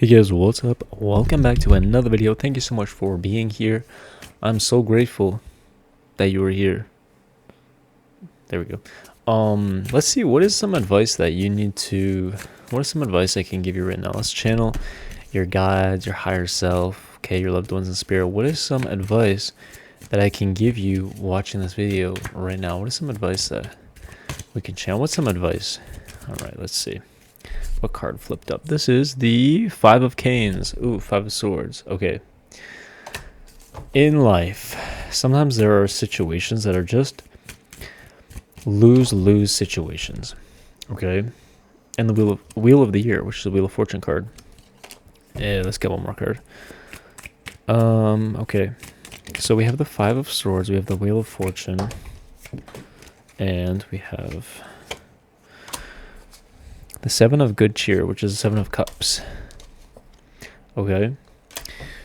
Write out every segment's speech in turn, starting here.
Hey guys, what's up? Welcome back to another video. Thank you so much for being here. I'm so grateful that you were here. There we go. Let's see, what is some advice that you need to, what is some advice I can give you right now? Let's channel your guides, your higher self, okay, your loved ones in spirit. What is some advice that I can give you watching this video right now? What is some advice that we can channel? What's some advice? All right, let's see. What card flipped up? This is the Five of Canes. Ooh, Five of Swords. Okay. In life, sometimes there are situations that are just lose-lose situations. Okay. And the Wheel of the Year, which is the Wheel of Fortune card. Yeah, let's get one more card. Okay. So we have the Five of Swords, we have the Wheel of Fortune, and we have the Seven of Good Cheer, which is the Seven of Cups. Okay.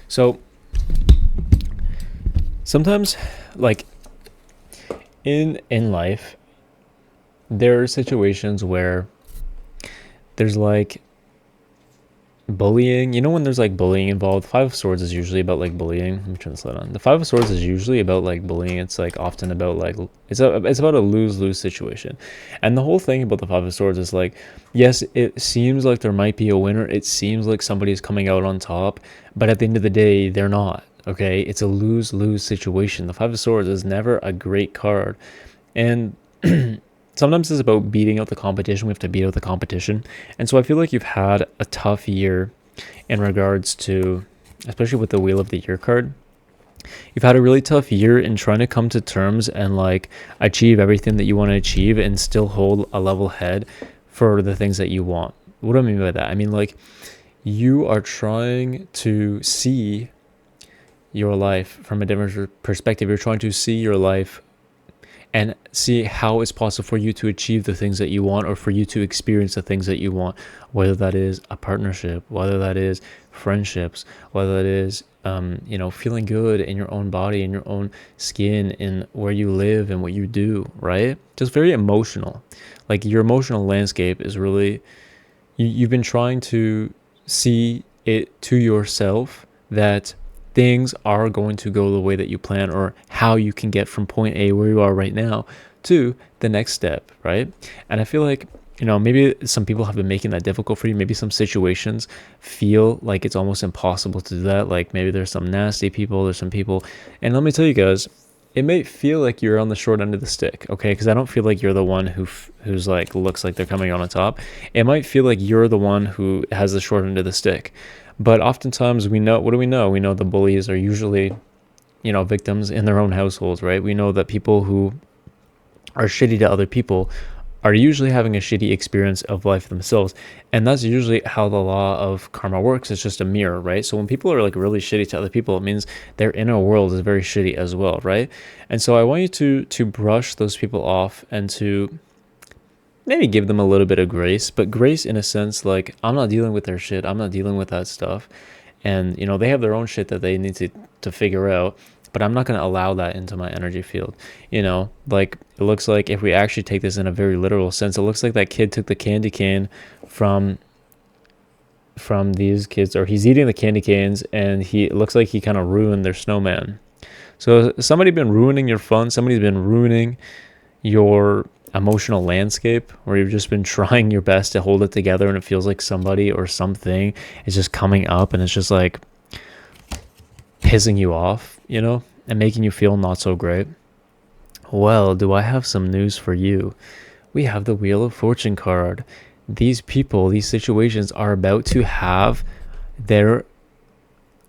So sometimes, like, in life, there are situations where there's like bullying. You know, when there's like bullying involved, Five of Swords is usually about like bullying. Let me turn this light on. The Five of Swords is usually about like bullying. It's like often about like it's about a lose-lose situation. And the whole thing about the Five of Swords is like, yes, it seems like there might be a winner. It seems like somebody is coming out on top, but at the end of the day, they're not. Okay, it's a lose-lose situation. The Five of Swords is never a great card, and sometimes it's about beating out the competition. We have to beat out the competition. And so I feel like you've had a tough year in regards to, especially with the Wheel of the Year card. You've had a really tough year in trying to come to terms and like achieve everything that you want to achieve and still hold a level head for the things that you want. What do I mean by that? I mean, like, you are trying to see your life from a different perspective. You're trying to see your life and see how it's possible for you to achieve the things that you want, or for you to experience the things that you want, whether that is a partnership, whether that is friendships, whether that is, feeling good in your own body, in your own skin, in where you live and what you do, right? Just very emotional. Like, your emotional landscape is really, you've been trying to see it to yourself that things are going to go the way that you plan, or how you can get from point A, where you are right now, to the next step, right? And I feel like, maybe some people have been making that difficult for you. Maybe some situations feel like it's almost impossible to do that. Like, maybe there's some nasty people, there's some people, and let me tell you guys, it may feel like you're on the short end of the stick, okay? Because I don't feel like you're the one who's like looks like they're coming on top. It might feel like you're the one who has the short end of the stick. But oftentimes we know, what do we know? We know the bullies are usually, victims in their own households, right? We know that people who are shitty to other people are usually having a shitty experience of life themselves. And that's usually how the law of karma works. It's just a mirror, right? So when people are like really shitty to other people, it means their inner world is very shitty as well, right? And so I want you to brush those people off and to maybe give them a little bit of grace, but grace in a sense, like, I'm not dealing with their shit. I'm not dealing with that stuff. And, they have their own shit that they need to figure out, but I'm not going to allow that into my energy field. Like, it looks like, if we actually take this in a very literal sense, it looks like that kid took the candy cane from these kids, or he's eating the candy canes, and it looks like he kind of ruined their snowman. So somebody's been ruining your fun. Somebody's been ruining your emotional landscape, where you've just been trying your best to hold it together, and it feels like somebody or something is just coming up, and it's just like pissing you off, and making you feel not so great. Well, do I have some news for you? We have the Wheel of Fortune card. These people, these situations are about to have their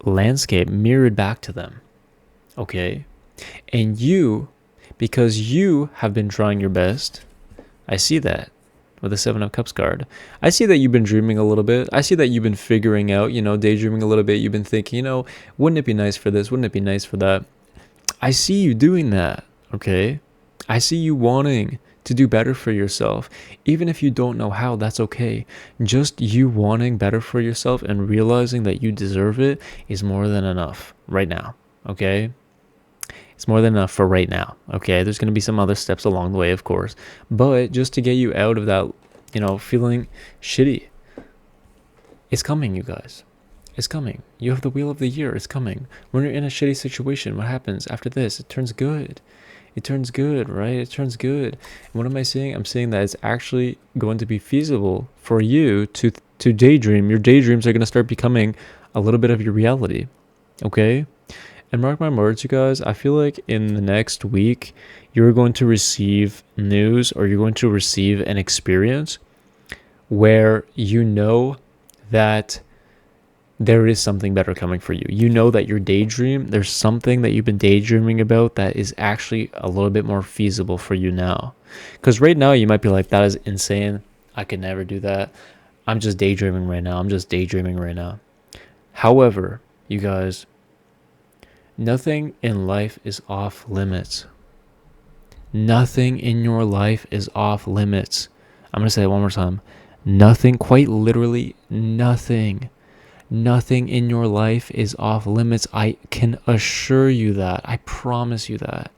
landscape mirrored back to them, okay? And you, because you have been trying your best, I see that with the Seven of Cups card. I see that you've been dreaming a little bit. I see that you've been figuring out, daydreaming a little bit. You've been thinking, wouldn't it be nice for this? Wouldn't it be nice for that? I see you doing that, okay? I see you wanting to do better for yourself. Even if you don't know how, that's okay. Just you wanting better for yourself and realizing that you deserve it is more than enough right now, okay? It's more than enough for right now, okay? There's going to be some other steps along the way, of course. But just to get you out of that, feeling shitty, it's coming, you guys. is coming. You have the wheel of the year is coming. When you're in a shitty situation, what happens after this? It turns good. It turns good, right? It turns good. And what am I saying? I'm saying that it's actually going to be feasible for you to daydream. Your daydreams are going to start becoming a little bit of your reality. Okay? And mark my words, you guys, I feel like in the next week, you're going to receive news, or you're going to receive an experience where you know that there is something better coming for you. You know that your daydream, there's something that you've been daydreaming about that is actually a little bit more feasible for you now. Because right now you might be like, that is insane. I could never do that. I'm just daydreaming right now. I'm just daydreaming right now. However, you guys, nothing in life is off limits. Nothing in your life is off limits. I'm going to say it one more time. Nothing, quite literally nothing. Nothing in your life is off limits. I can assure you that. I promise you that.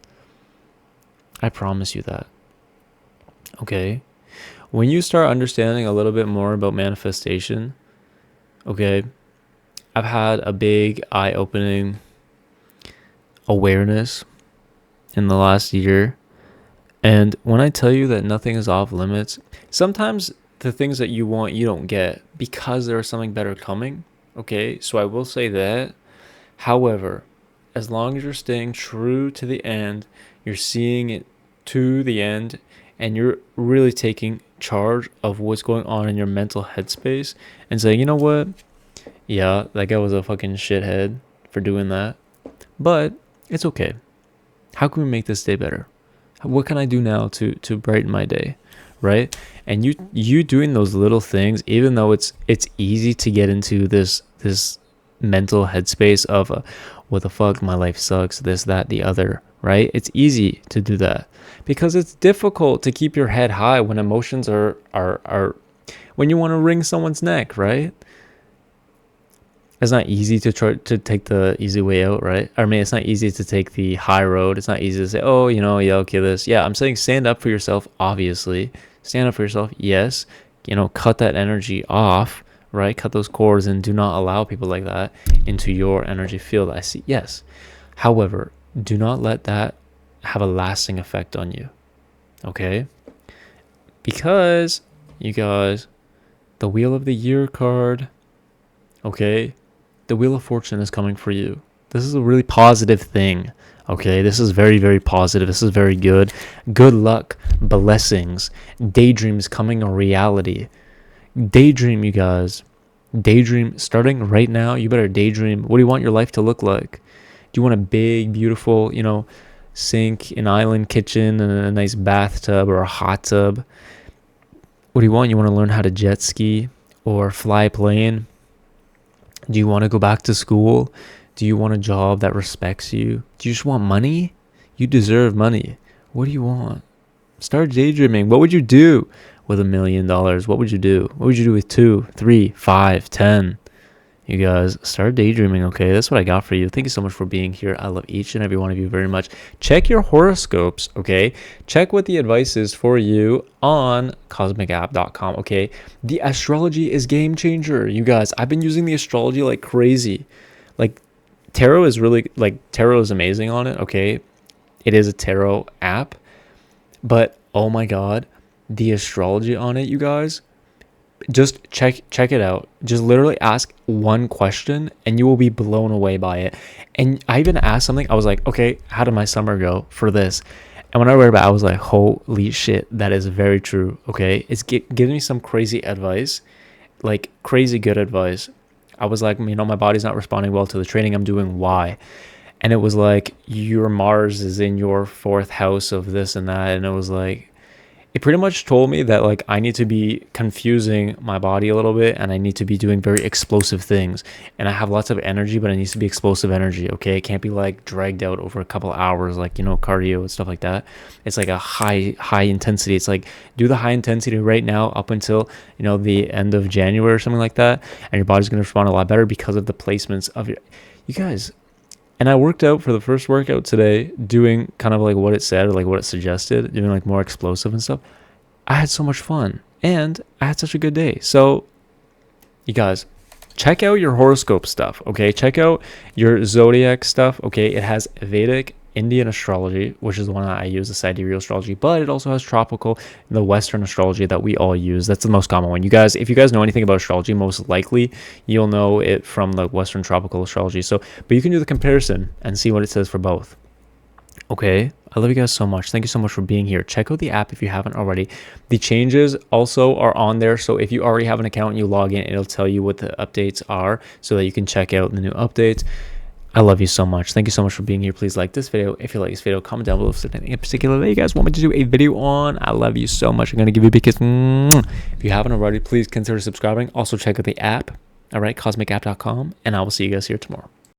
I promise you that. Okay? When you start understanding a little bit more about manifestation, okay, I've had a big eye-opening awareness in the last year. And when I tell you that nothing is off limits, sometimes the things that you want, you don't get because there is something better coming. Okay, so I will say that. However, as long as you're staying true to the end, you're seeing it to the end, and you're really taking charge of what's going on in your mental headspace and saying, you know what? Yeah, that guy was a fucking shithead for doing that. But it's okay. How can we make this day better? What can I do now to brighten my day? Right? And you doing those little things, even though it's easy to get into this mental headspace of what the fuck, my life sucks, this, that, the other, right? It's easy to do that because it's difficult to keep your head high when emotions are when you want to wring someone's neck, right? It's not easy to try to take the easy way out, right? I mean, it's not easy to take the high road. It's not easy to say, oh, you know, yeah, okay, this. Yeah, I'm saying stand up for yourself, obviously. Stand up for yourself, yes. You know, cut that energy off, right? Cut those cords and do not allow people like that into your energy field. I see, yes. However, do not let that have a lasting effect on you, okay? Because, you guys, the Wheel of the Year card, okay? The Wheel of Fortune is coming for you. This is a really positive thing, okay? This is very, very positive. This is very good. Good luck, blessings, daydreams coming a reality. Daydream, you guys. Daydream, starting right now, you better daydream. What do you want your life to look like? Do you want a big, beautiful, you know, sink, an island kitchen, and a nice bathtub or a hot tub? What do you want? You want to learn how to jet ski or fly a plane? Do you want to go back to school? Do you want a job that respects you? Do you just want money? You deserve money. What do you want? Start daydreaming. What would you do with $1 million? What would you do? What would you do with 2, 3, 5, 10? You guys, start daydreaming, okay? That's what I got for you. Thank you so much for being here. I love each and every one of you very much. Check your horoscopes, okay? Check what the advice is for you on cosmicapp.com, okay? The astrology is game changer, you guys. I've been using the astrology like crazy. Like, tarot is amazing on it, okay? It is a tarot app. But, oh my God, the astrology on it, you guys, just check it out. Just literally ask one question and you will be blown away by it. And I even asked something. I was like, okay, how did my summer go for this? And when I read about it, I was like, holy shit, that is very true. Okay, it's giving me some crazy advice, like crazy good advice. I was like, you know, my body's not responding well to the training I'm doing. Why? And it was like, your Mars is in your 4th house of this and that. And it was like, it pretty much told me that like I need to be confusing my body a little bit, and I need to be doing very explosive things. And I have lots of energy, but it needs to be explosive energy, okay? It can't be like dragged out over a couple hours, like, you know, cardio and stuff like that. It's like a high intensity. It's like, do the high intensity right now up until, you know, the end of January or something like that, and your body's going to respond a lot better because of the placements of you guys. And I worked out for the first workout today, doing kind of like what it said, or like what it suggested, doing like more explosive and stuff. I had so much fun, and I had such a good day. So, you guys, check out your horoscope stuff, okay? Check out your zodiac stuff, okay? It has Vedic, Indian astrology, which is the one that I use, the sidereal astrology, but it also has tropical, the Western astrology that we all use. That's the most common one. You guys, if you guys know anything about astrology, most likely you'll know it from the Western tropical astrology. So, but you can do the comparison and see what it says for both. Okay, I love you guys so much. Thank you so much for being here. Check out the app if you haven't already. The changes also are on there. So if you already have an account and you log in, it'll tell you what the updates are so that you can check out the new updates. I love you so much. Thank you so much for being here. Please like this video. If you like this video, comment down below if there's anything in particular that you guys want me to do a video on. I love you so much. I'm going to give you a big kiss. If you haven't already, please consider subscribing. Also check out the app. All right, cosmicapp.com. And I will see you guys here tomorrow.